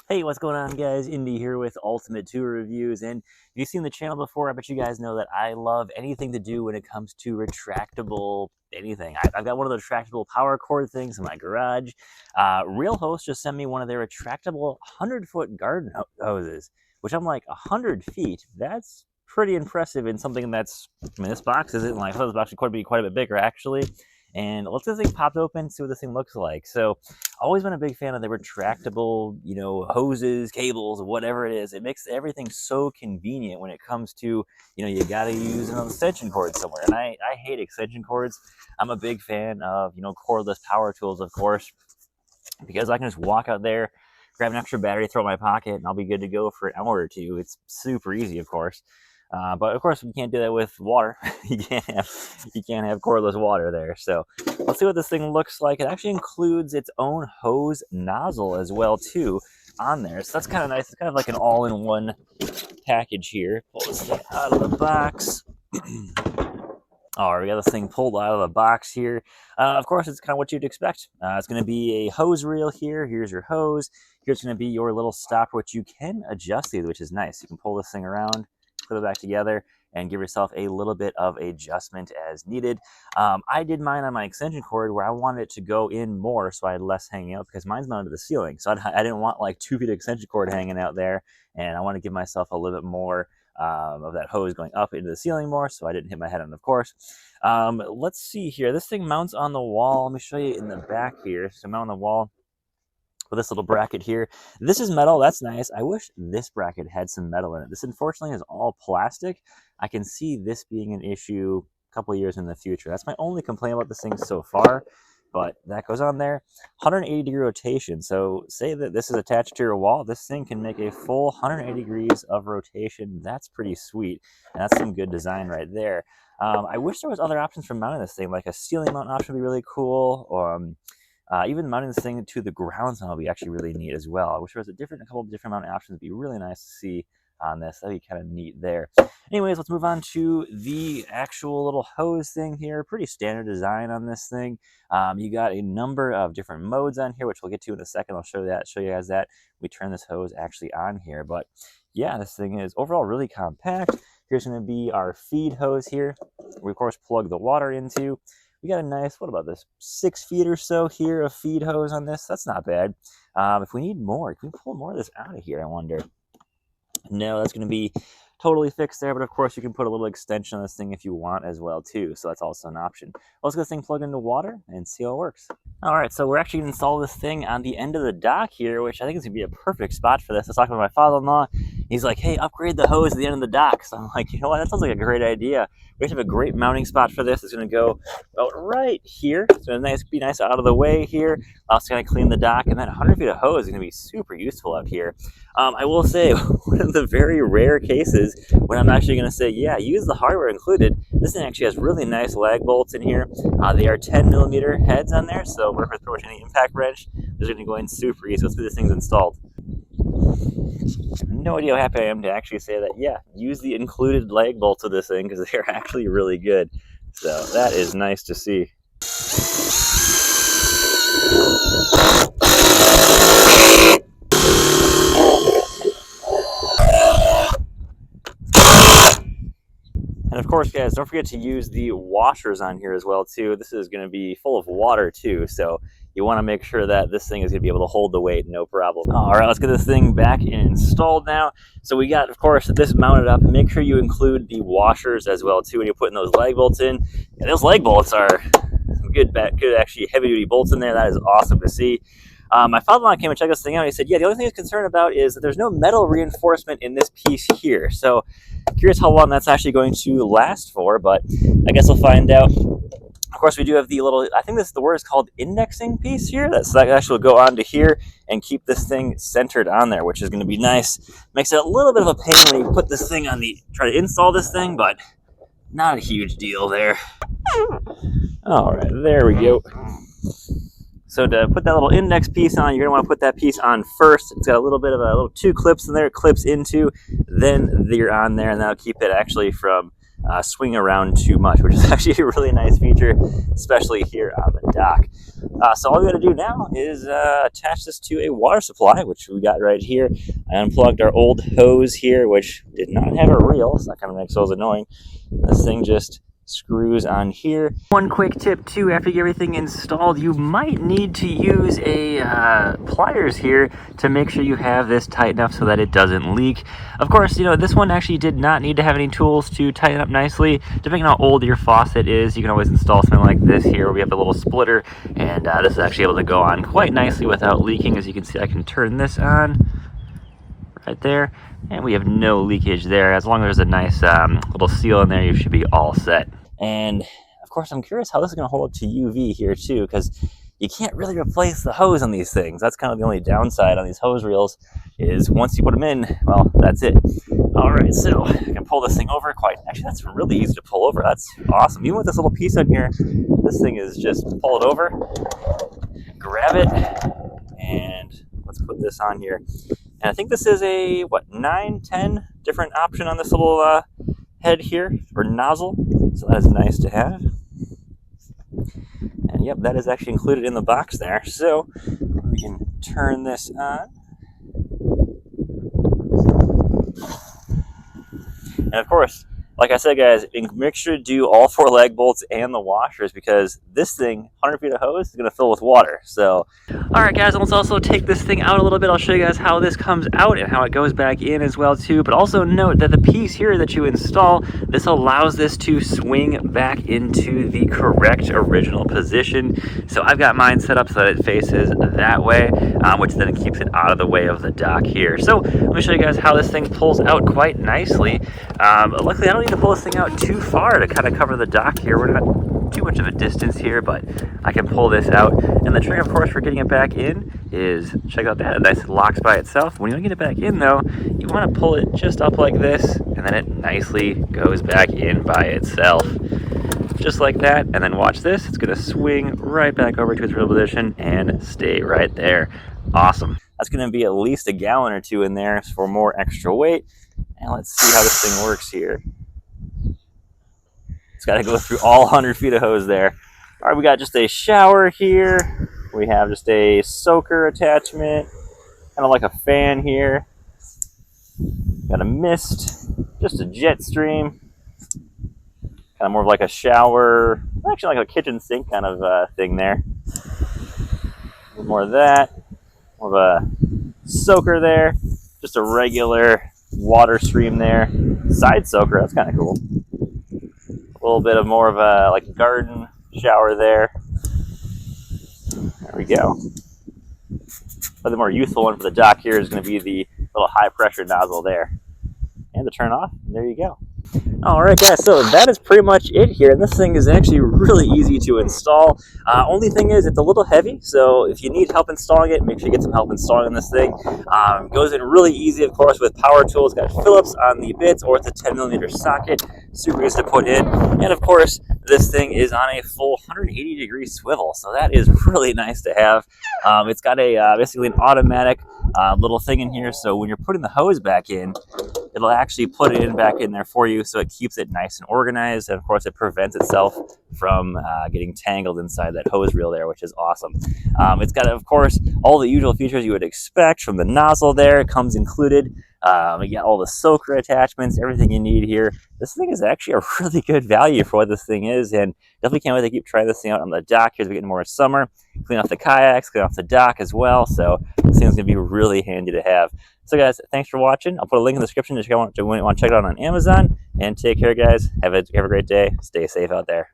Hey, what's going on, guys? Indy here with Ultimate Tour Reviews, and if you've seen the channel before, I bet you guys know that I love anything to do when it comes to retractable anything. I've got one of the retractable power cord things in my garage. Relhost just sent me one of their retractable 100-foot garden hoses, which I'm like, 100 feet? That's pretty impressive in something that's, I mean, this box isn't like, oh, this box could be quite a bit bigger, actually. And let's get this thing popped open, see what this thing looks like. So, always been a big fan of the retractable, hoses, cables, whatever it is. It makes everything so convenient when it comes to, you got to use an extension cord somewhere. And I hate extension cords. I'm a big fan of, cordless power tools, of course, because I can just walk out there, grab an extra battery, throw it in my pocket, and I'll be good to go for an hour or two. It's super easy, of course. But of course, you can't do that with water. you can't have cordless water there. So let's see what this thing looks like. It actually includes its own hose nozzle as well too on there. So that's kind of nice. It's kind of like an all-in-one package here. Pull this thing out of the box. All right, we got this thing pulled out of the box here. Of course, it's kind of what you'd expect. It's going to be a hose reel here. Here's your hose. Here's going to be your little stopper, which you can adjust these, which is nice. You can pull this thing around, put it back together, and give yourself a little bit of adjustment as needed. I did mine on my extension cord where I wanted it to go in more so I had less hanging out because mine's mounted to the ceiling. So I didn't want like 2 feet of extension cord hanging out there, and I want to give myself a little bit more of that hose going up into the ceiling more so I didn't hit my head on, of course. Let's see here. This thing mounts on the wall. Let me show you in the back here. So mount on the wall with this little bracket here. This is metal. That's nice. I wish this bracket had some metal in it. This unfortunately is all plastic. I can see this being an issue a couple of years in the future. That's my only complaint about this thing so far, but that goes on there. 180-degree rotation. So say that this is attached to your wall. This thing can make a full 180 degrees of rotation. That's pretty sweet. And that's some good design right there. I wish there was other options for mounting this thing, like a ceiling mount option would be really cool. Even mounting this thing to the ground sound would be actually really neat as well. I wish there was a couple of different mounting options. It'd be really nice to see on this. That'd be kind of neat there. Anyways, let's move on to the actual little hose thing here. Pretty standard design on this thing. You got a number of different modes on here, which we'll get to in a second. I'll show you guys that. We turn this hose actually on here. But yeah, this thing is overall really compact. Here's going to be our feed hose here. We, of course, plug the water into. We got a nice, what about this, 6 feet or so here of feed hose on this. That's not bad. If we need more, can we pull more of this out of here, I wonder? No, that's going to be totally fixed there, but of course you can put a little extension on this thing if you want as well too, so that's also an option. Let's get this thing plugged into water and see how it works. All right, so we're actually going to install this thing on the end of the dock here, which I think is going to be a perfect spot for this. I was talking to my father-in-law. He's like, hey, upgrade the hose at the end of the dock. So I'm like, you know what, that sounds like a great idea. We have a great mounting spot for this. It's going to go about right here. It's going to be nice out of the way here. Also going to clean the dock, and then 100 feet of hose is going to be super useful out here. I will say, one of the very rare cases when I'm actually going to say, yeah, use the hardware included, this thing actually has really nice lag bolts in here. They are 10mm heads on there, so work with pretty much any impact wrench. They're going to go in super easy. Let's get this thing's installed. No idea how happy I am to actually say that, yeah, use the included lag bolts of this thing because they're actually really good. So that is nice to see. And of course, guys, don't forget to use the washers on here as well too. This is going to be full of water too, so you want to make sure that this thing is going to be able to hold the weight, no problem. All right, let's get this thing back installed now. So we got, of course, this mounted up. Make sure you include the washers as well too when you're putting those lag bolts in. And those lag bolts are good actually heavy-duty bolts in there. That is awesome to see. My father-in-law came and checked this thing out. He said, yeah, the only thing he's concerned about is that there's no metal reinforcement in this piece here. So curious how long that's actually going to last for, but I guess we'll find out. Of course, we do have the little, I think the word is called indexing piece here. That actually will go onto here and keep this thing centered on there, which is going to be nice. Makes it a little bit of a pain when you put this thing on try to install this thing, but not a huge deal there. All right, there we go. So to put that little index piece on, you're going to want to put that piece on first. It's got a little bit of little 2 clips in there. It clips into, then you're on there, and that'll keep it actually from swing around too much, which is actually a really nice feature, especially here on the dock. So all we got to do now is attach this to a water supply, which we got right here. I unplugged our old hose here, which did not have a reel, so that kind of makes those annoying. This thing just screws on here. One quick tip too, after you get everything installed, you might need to use a pliers here to make sure you have this tight enough so that it doesn't leak. Of course, you know, this one actually did not need to have any tools to tighten up nicely. Depending on how old your faucet is, you can always install something like this here. We have a little splitter, and this is actually able to go on quite nicely without leaking. As you can see, I can turn this on right there, and we have no leakage there. As long as there's a nice little seal in there, you should be all set. And of course, I'm curious how this is going to hold up to UV here too, because you can't really replace the hose on these things. That's kind of the only downside on these hose reels, is once you put them in, well, that's it. All right, so I can pull this thing over actually, that's really easy to pull over. That's awesome. Even with this little piece on here, this thing is just pull it over, grab it, and let's put this on here. And I think this is a, 9, 10 different option on this little head here, or nozzle. So that is nice to have. And yep, that is actually included in the box there. So we can turn this on. And of course, like I said, guys, make sure to do all 4 lag bolts and the washers, because this thing, 100 feet of hose, is going to fill with water. So, all right, guys, let's also take this thing out a little bit. I'll show you guys how this comes out and how it goes back in as well, too. But also note that the piece here that you install, this allows this to swing back into the correct original position. So I've got mine set up so that it faces that way, which then keeps it out of the way of the dock here. So let me show you guys how this thing pulls out quite nicely. Luckily, I don't need to pull this thing out too far to kind of cover the dock here. We're not too much of a distance here, but I can pull this out. And the trick, of course, for getting it back in is, check out that, it nice locks by itself. When you want to get it back in, though, you want to pull it just up like this, and then it nicely goes back in by itself. Just like that, and then watch this. It's going to swing right back over to its real position and stay right there. Awesome. That's going to be at least a gallon or 2 in there for more extra weight. And let's see how this thing works here. It's got to go through all 100 feet of hose there. All right, we got just a shower here. We have just a soaker attachment, kind of like a fan here. Got a mist, just a jet stream. Kind of more of like a shower, actually like a kitchen sink kind of thing there. A little more of that. More of a soaker there. Just a regular water stream there. Side soaker, that's kind of cool. A little bit of more of a like garden shower there. There we go. But the more useful one for the dock here is going to be the little high pressure nozzle there. And to turn off, and there you go. Alright guys, so that is pretty much it here, and this thing is actually really easy to install. Only thing is, it's a little heavy, so if you need help installing it, make sure you get some help installing this thing. Goes in really easy, of course, with power tools. Got Phillips on the bits, or it's a 10mm socket, super easy to put in. And of course, this thing is on a full 180-degree swivel, so that is really nice to have. It's got a basically an automatic little thing in here, so when you're putting the hose back in, it'll actually put it back in there for you, so it keeps it nice and organized, and of course it prevents itself from getting tangled inside that hose reel there, which is awesome. It's got, of course, all the usual features you would expect from the nozzle there. It comes included. You got all the soaker attachments, everything you need here. This thing is actually a really good value for what this thing is, and definitely can't wait to keep trying this thing out on the dock here as we get more summer. Clean off the kayaks, clean off the dock as well, so this thing's going to be really handy to have. So guys, thanks for watching. I'll put a link in the description if you want to check it out on Amazon, and take care, guys. Have a great day. Stay safe out there.